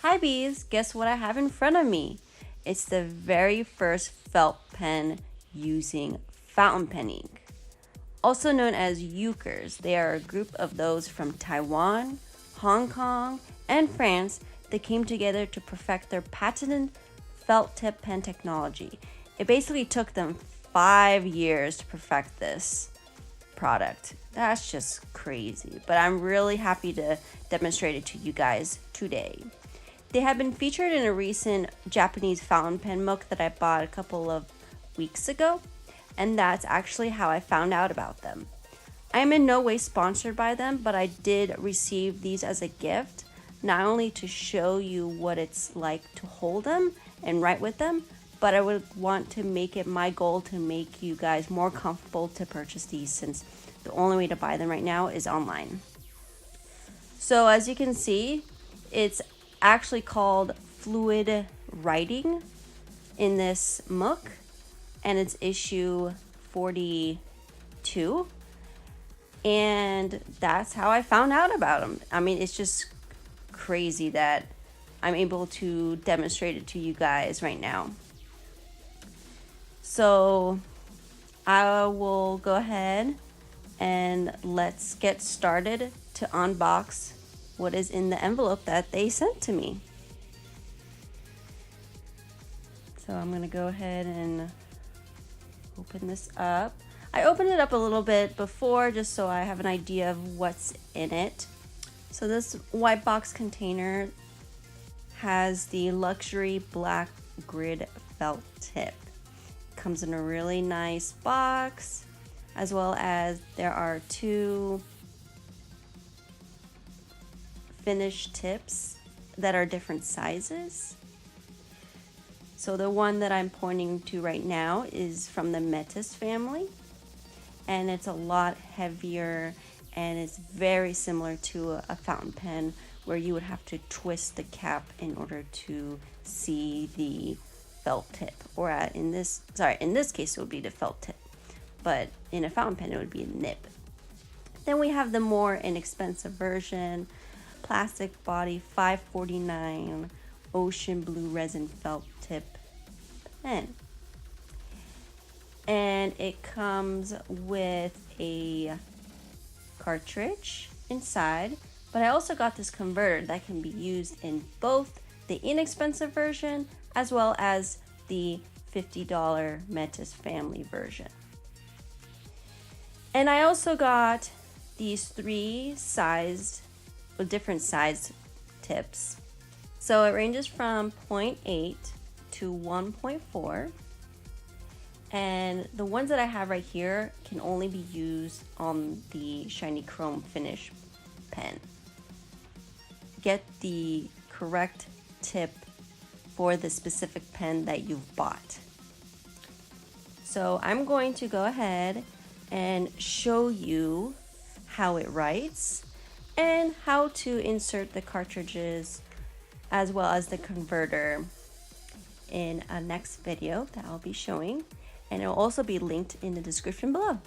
Hi bees, guess what I have in front of me? It's the very first felt pen using fountain pen ink. Also known as Yookers, they are a group of those from Taiwan, Hong Kong, and France that came together to perfect their patented felt tip pen technology. It basically took them 5 years to perfect this product. That's just crazy, but I'm really happy to demonstrate it to you guys today. They have been featured in a recent Japanese fountain pen Mook that I bought a couple of weeks ago, and that's actually how I found out about them. I am in no way sponsored by them, but I did receive these as a gift, not only to show you what it's like to hold them and write with them, but I would want to make it my goal to make you guys more comfortable to purchase these, since the only way to buy them right now is online. So as you can see, it's actually called Fluid Writing in this Mook, and it's issue 42, and that's how I found out about them. I mean, it's just crazy that I'm able to demonstrate it to you guys right now. So I will go ahead and let's get started to unbox what is in the envelope that they sent to me. So I'm gonna go ahead and open this up. I opened it up a little bit before just so I have an idea of what's in it. So this white box container has the luxury black grid felt tip. It comes in a really nice box, as well as there are 2 finished tips that are different sizes. So the one that I'm pointing to right now is from the Metis family, and it's a lot heavier, and it's very similar to a fountain pen where you would have to twist the cap in order to see the felt tip, or in this case it would be the felt tip, but in a fountain pen it would be a nib. Then we have the more inexpensive version, plastic body, $5.49 ocean blue resin felt tip pen, and it comes with a cartridge inside, but I also got this converter that can be used in both the inexpensive version as well as the $50 Metis family version. And I also got these 3 different sized tips. So it ranges from 0.8 to 1.4. And the ones that I have right here can only be used on the shiny chrome finish pen. Get the correct tip for the specific pen that you've bought. So I'm going to go ahead and show you how it writes and how to insert the cartridges as well as the converter in a next video that I'll be showing, and it will also be linked in the description below.